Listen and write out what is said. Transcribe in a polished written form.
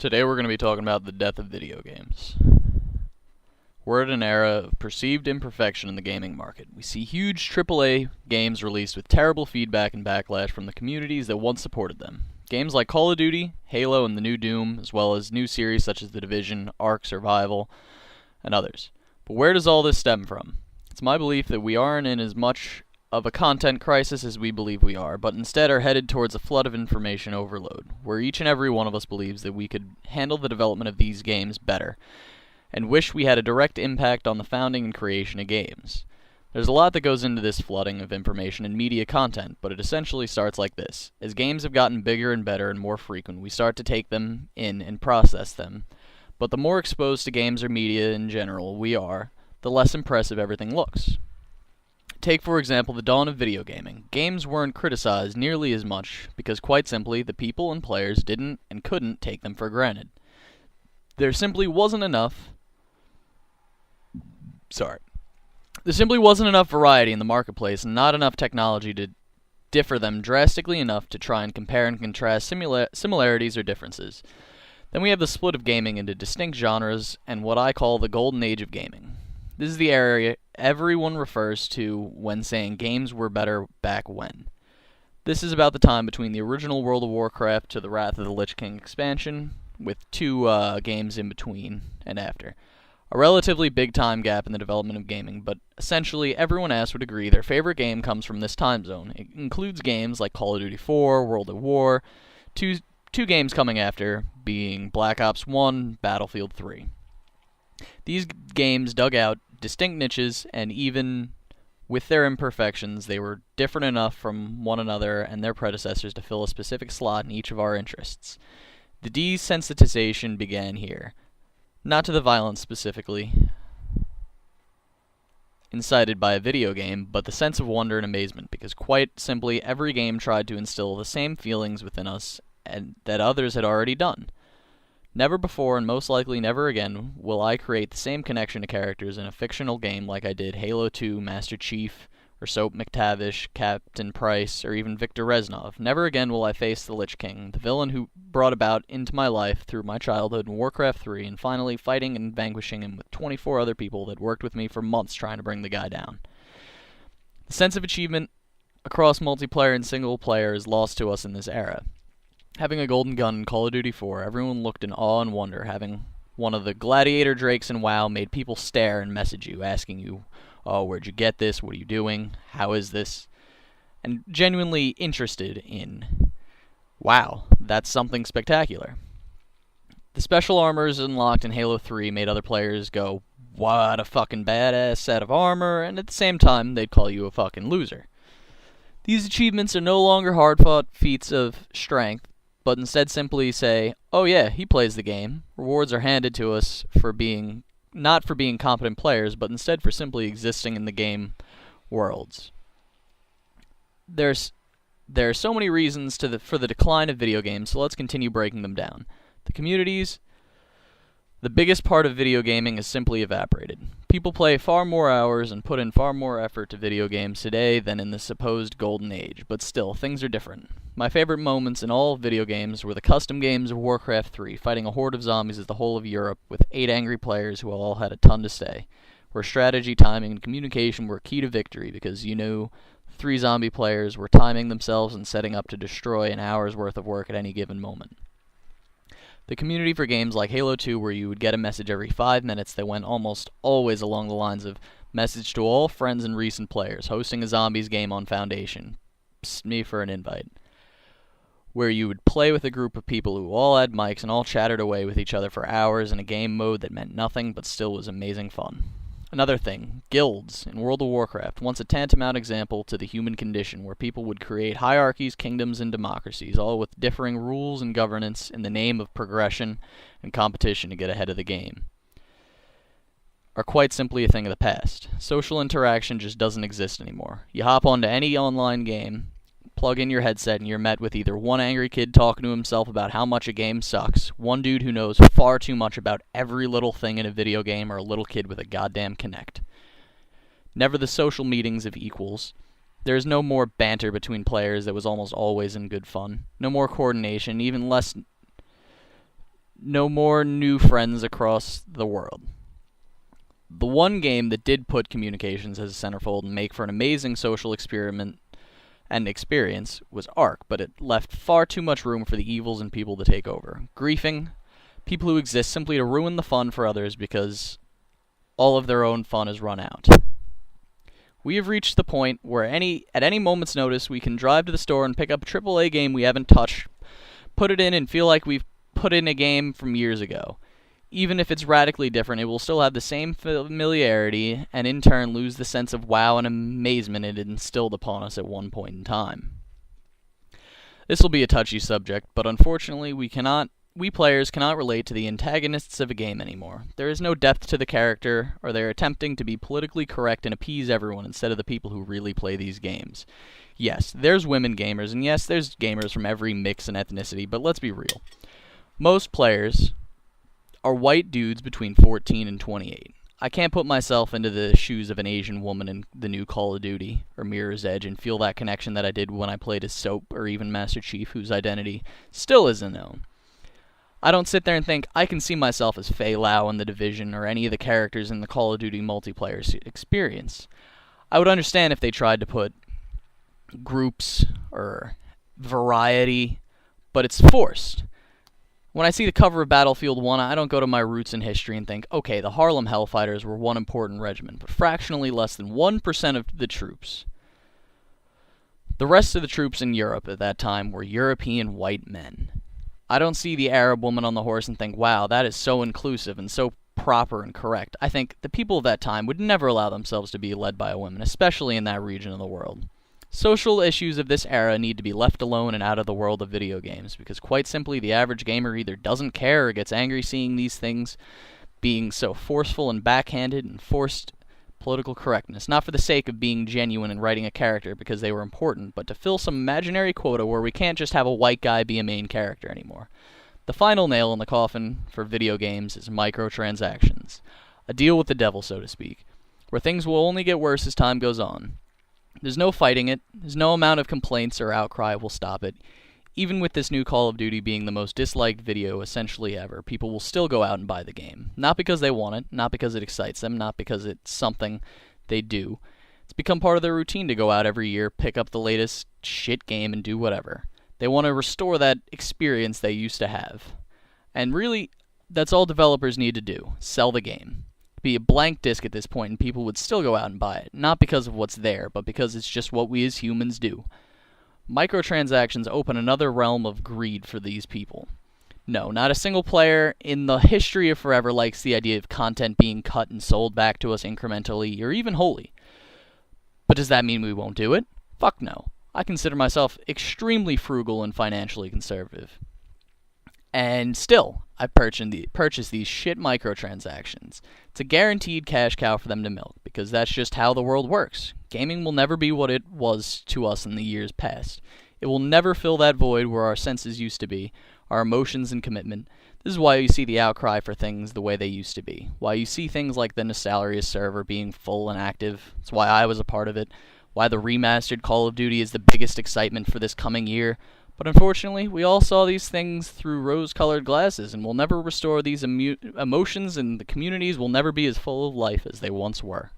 Today we're going to be talking about the death of video games. We're at an era of perceived imperfection in the gaming market. We see huge AAA games released with terrible feedback and backlash from the communities that once supported them. Games like Call of Duty, Halo, and the new Doom, as well as new series such as The Division, Ark Survival, and others. But where does all this stem from? It's my belief that we aren't in as much of a content crisis as we believe we are, but instead are headed towards a flood of information overload, where each and every one of us believes that we could handle the development of these games better, and wish we had a direct impact on the founding and creation of games. There's a lot that goes into this flooding of information and media content, but it essentially starts like this. As games have gotten bigger and better and more frequent, we start to take them in and process them. But the more exposed to games or media in general we are, the less impressive everything looks. Take, for example, the dawn of video gaming. Games weren't criticized nearly as much because, quite simply, the people and players didn't and couldn't take them for granted. There simply wasn't enough variety in the marketplace and not enough technology to differ them drastically enough to try and compare and contrast similarities or differences. Then we have the split of gaming into distinct genres and what I call the golden age of gaming. This is the area everyone refers to when saying games were better back when. This is about the time between the original World of Warcraft to the Wrath of the Lich King expansion, with two games in between and after. A relatively big time gap in the development of gaming, but essentially everyone else would agree their favorite game comes from this time zone. It includes games like Call of Duty 4, World at War, two games coming after being Black Ops 1, Battlefield 3. These games dug out distinct niches, and even with their imperfections, they were different enough from one another and their predecessors to fill a specific slot in each of our interests. The desensitization began here, not to the violence specifically incited by a video game, but the sense of wonder and amazement, because quite simply every game tried to instill the same feelings within us and that others had already done. Never before, and most likely never again, will I create the same connection to characters in a fictional game like I did Halo 2, Master Chief, or Soap McTavish, Captain Price, or even Victor Reznov. Never again will I face the Lich King, the villain who brought about into my life through my childhood in Warcraft 3, and finally fighting and vanquishing him with 24 other people that worked with me for months trying to bring the guy down. The sense of achievement across multiplayer and single player is lost to us in this era. Having a golden gun in Call of Duty 4, everyone looked in awe and wonder. Having one of the gladiator drakes in WoW made people stare and message you, asking you, oh, where'd you get this? What are you doing? How is this? And genuinely interested in, wow, that's something spectacular. The special armors unlocked in Halo 3 made other players go, what a fucking badass set of armor, and at the same time, they'd call you a fucking loser. These achievements are no longer hard-fought feats of strength, but instead simply say, oh yeah, he plays the game. Rewards are handed to us for being, not for being competent players, but instead for simply existing in the game worlds. There are so many reasons for the decline of video games, so let's continue breaking them down. The communities, the biggest part of video gaming is simply evaporated. People play far more hours and put in far more effort to video games today than in the supposed golden age, but still, things are different. My favorite moments in all video games were the custom games of Warcraft 3, fighting a horde of zombies as the whole of Europe with 8 angry players who all had a ton to say, where strategy, timing, and communication were key to victory because you knew 3 zombie players were timing themselves and setting up to destroy an hour's worth of work at any given moment. The community for games like Halo 2, where you would get a message every 5 minutes that went almost always along the lines of, message to all friends and recent players, hosting a zombies game on Foundation. Psst, me for an invite. Where you would play with a group of people who all had mics and all chattered away with each other for hours in a game mode that meant nothing but still was amazing fun. Another thing, guilds in World of Warcraft, once a tantamount example to the human condition, where people would create hierarchies, kingdoms, and democracies, all with differing rules and governance in the name of progression and competition to get ahead of the game, are quite simply a thing of the past. Social interaction just doesn't exist anymore. You hop onto any online game, plug in your headset, and you're met with either one angry kid talking to himself about how much a game sucks, one dude who knows far too much about every little thing in a video game, or a little kid with a goddamn Kinect. Never the social meetings of equals. There is no more banter between players that was almost always in good fun. No more coordination, even less no more new friends across the world. The one game that did put communications as a centerfold and make for an amazing social experiment and experience was Ark, but it left far too much room for the evils and people to take over. Griefing, people who exist simply to ruin the fun for others because all of their own fun is run out. We have reached the point where at any moment's notice we can drive to the store and pick up a AAA game we haven't touched, put it in, and feel like we've put in a game from years ago. Even if it's radically different, it will still have the same familiarity and in turn lose the sense of wow and amazement it instilled upon us at one point in time. This will be a touchy subject, but unfortunately we players cannot relate to the antagonists of a game anymore. There is no depth to the character, or they are attempting to be politically correct and appease everyone instead of the people who really play these games. Yes, there's women gamers, and yes, there's gamers from every mix and ethnicity, but let's be real. Most players are white dudes between 14 and 28. I can't put myself into the shoes of an Asian woman in the new Call of Duty or Mirror's Edge and feel that connection that I did when I played as Soap or even Master Chief, whose identity still isn't known. I don't sit there and think I can see myself as Fei Lao in The Division or any of the characters in the Call of Duty multiplayer experience. I would understand if they tried to put groups or variety, but it's forced. When I see the cover of Battlefield 1, I don't go to my roots in history and think, okay, the Harlem Hellfighters were one important regiment, but fractionally less than 1% of the troops. The rest of the troops in Europe at that time were European white men. I don't see the Arab woman on the horse and think, wow, that is so inclusive and so proper and correct. I think the people of that time would never allow themselves to be led by a woman, especially in that region of the world. Social issues of this era need to be left alone and out of the world of video games, because quite simply the average gamer either doesn't care or gets angry seeing these things being so forceful and backhanded and forced political correctness, not for the sake of being genuine and writing a character because they were important, but to fill some imaginary quota where we can't just have a white guy be a main character anymore. The final nail in the coffin for video games is microtransactions, a deal with the devil, so to speak, where things will only get worse as time goes on. There's no fighting it. There's no amount of complaints or outcry will stop it. Even with this new Call of Duty being the most disliked video essentially ever, people will still go out and buy the game. Not because they want it, not because it excites them, not because it's something they do. It's become part of their routine to go out every year, pick up the latest shit game, and do whatever. They want to restore that experience they used to have. And really, that's all developers need to do. Sell the game. Be a blank disc at this point and people would still go out and buy it, not because of what's there, but because it's just what we as humans do. Microtransactions open another realm of greed for these people. No, not a single player in the history of forever likes the idea of content being cut and sold back to us incrementally or even wholly. But does that mean we won't do it? Fuck no. I consider myself extremely frugal and financially conservative. And still, I purchase these shit microtransactions. It's a guaranteed cash cow for them to milk, because that's just how the world works. Gaming will never be what it was to us in the years past. It will never fill that void where our senses used to be, our emotions and commitment. This is why you see the outcry for things the way they used to be. Why you see things like the Nostalria server being full and active. It's why I was a part of it. Why the remastered Call of Duty is the biggest excitement for this coming year. But unfortunately, we all saw these things through rose-colored glasses, and we'll never restore these emotions, and the communities will never be as full of life as they once were.